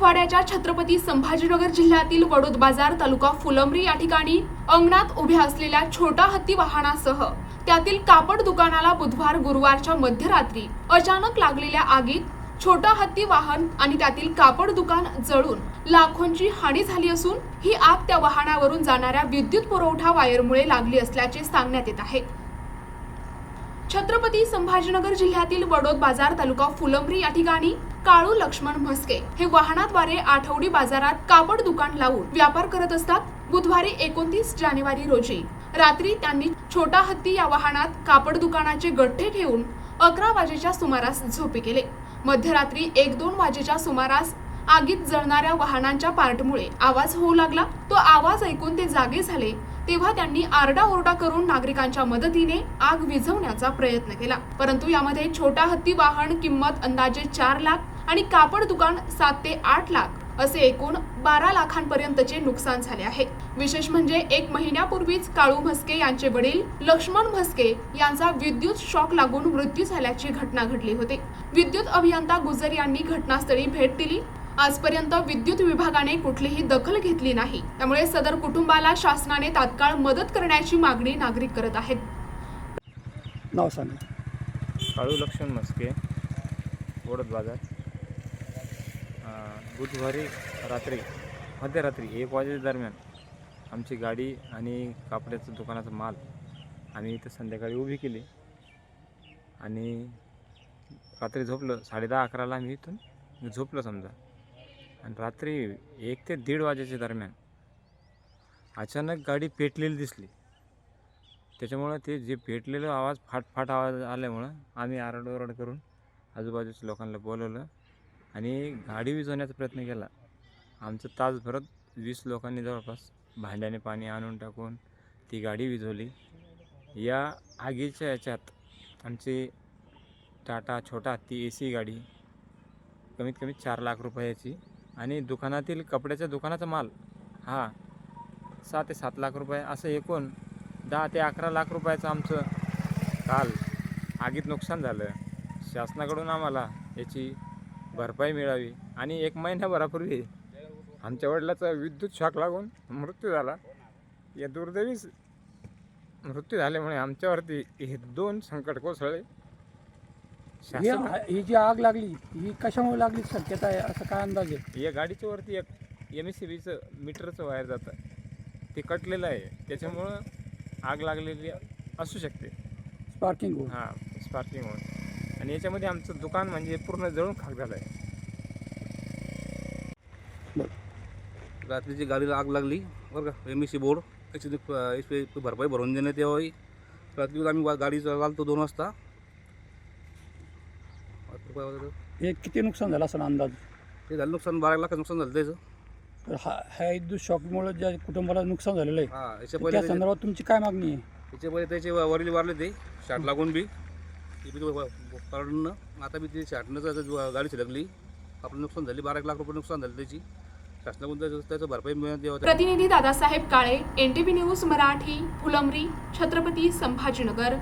मराठवाड्याच्या छत्रपती संभाजीनगर जिल्ह्यातील वडोद बाजार तालुका फुलंब्री या ठिकाणी अंगणात उभ्या असलेल्या छोटा हत्ती वाहनासह त्यातील कापड दुकानाला बुधवार गुरुवारच्या मध्यरात्री अचानक लागलेल्या आगीत छोटा हत्ती वाहन आणि त्यातील कापड दुकान जळून लाखोंची हानी झाली असून ही आग त्या वाहनावरून जाणाऱ्या विद्युत पुरवठा वायरमुळे लागली असल्याचे सांगण्यात येत आहे। छत्रपती संभाजीनगर जिल्ह्यातील वडोद बाजार तालुका फुलंब्री या ठिकाणी काळू लक्ष्मण म्हस्के हे वाहनाद्वारे आठवडी बाजारात कापड दुकान लावून व्यापार करत असतात। बुधवारी 29 जानेवारी रोजी रात्री त्यांनी छोटा हत्ती या वाहनात कापड दुकानाचे गठ्ठे ठेवून 11 वाजेच्या सुमारास झोपी केले। मध्यरात्री 1-2 वाजेच्या सुमारास आगीत जळणाऱ्या वाहनांच्या पार्टमुळे आवाज होऊ लागला। तो आवाज ऐकून ते जागे झाले तेव्हा त्यांनी आरडाओरडा करून नागरिकांच्या मदतीने आग विझवण्याचा प्रयत्न केला, परंतु यामध्ये छोटा हत्ती वाहन किंमत अंदाजे 4 लाख आणि कापड दुकान 7 ते 8 लाख असे एकूण 12 लाखांपर्यंतचे नुकसान झाले आहे। विशेष म्हणजे 1 महिन्यापूर्वीच काळू म्हस्के यांचे वडील लक्ष्मण म्हस्के यांचा विद्युत शॉक लागून मृत्यू झाल्याची घटना घडली होती। विद्युत अभियंता गुजर यांनी घटनास्थळी भेट दिली। आजपर्यंत विद्युत विभागाने कुठलीही दखल घेतली नाही, त्यामुळे सदर कुटुंबाला शासनाने तात्काळ मदत करण्याची मागणी नागरिक करत आहेत। नाव सांगा। काळू लक्ष्मण म्हस्के, वडोद बाजार। बुधवारी मध्यरात्री 1 वाजेच्या दरम्यान आमची गाडी आणि कापडाचं दुकानाचा माल आम्ही इथं संध्याकाळी उभी केली आणि रात्री झोपलो 10:30-11ला आम्ही इथून झोपलो समजा। आणि रात्री 1 ते 1:30 वाजेच्या दरम्यान अचानक गाडी पेटलेली दिसली। त्याच्यामुळं ते जे पेटलेलं आवाज फाट आवाज आल्यामुळं आम्ही आरडाओरड करून आजूबाजूच्या लोकांना बोलवलं आणि गाडी विझवण्याचा प्रयत्न केला। आमचं तासभरात 20 लोकांनी जवळपास भांड्याने पाणी आणून टाकून ती गाडी विझवली। या आगीच्या याच्यात आमची टाटा छोटा हत्ती AC गाडी कमीत कमी 4 लाख रुपयाची आणि दुकानातील कपड्याच्या दुकानाचा माल हा 6 ते 7 लाख रुपये असं एकूण 10 ते 11 लाख रुपयाचं आमचं काल आगीत नुकसान झालं। शासनाकडून आम्हाला याची भरपाई मिळावी आणि 1 महिन्याभरापूर्वी आमच्या वडिलाचा विद्युत शॉक लागून मृत्यू झाला। या दुर्दैवी मृत्यू झाल्यामुळे आमच्यावरती हे 2 संकट कोसळले। ही जी आग लागली ही कशामुळे लागली शक्यता आहे, असं काय अंदाज आहे? या गाडीच्या वरती एक MSCBचं मीटरचं वायर जातं, ते कटलेलं आहे, त्याच्यामुळं आग लागलेली असू शकते। स्पार्किंग होऊन स्पार्किंग होऊन आणि याच्यामध्ये आमचं दुकान म्हणजे पूर्ण जळून खाक झालं आहे। रात्रीची गाडीला आग लागली बरं का। MSC बोर्ड त्याची भरपाई भरून देण्यात यावी। रात्री आम्ही गाडी चालतो 2 वाजता। हे किती नुकसान झालं असं अंदाज? ते झालं नुकसान 12 लाखाचं नुकसान झालं त्याचं। तर ह्या विद्युत शॉकमुळे ज्या कुटुंबाला नुकसान झालेलं आहे याच्या त्या पहिले संदर्भात तुमची काय मागणी आहे? त्याच्या पहिले त्याचे वडील वारले ते शाट लागून बी काढून आता बी ते शाटनं गाडी छिडकली, आपलं नुकसान झाली 12 लाख रुपये नुकसान झालं त्याची। शासनाकडून त्याचं भरपाई मिळण्यात यावं। प्रतिनिधी दादासाहेब काळे, NTV न्यूज मराठी, फुलंब्री, छत्रपती संभाजीनगर।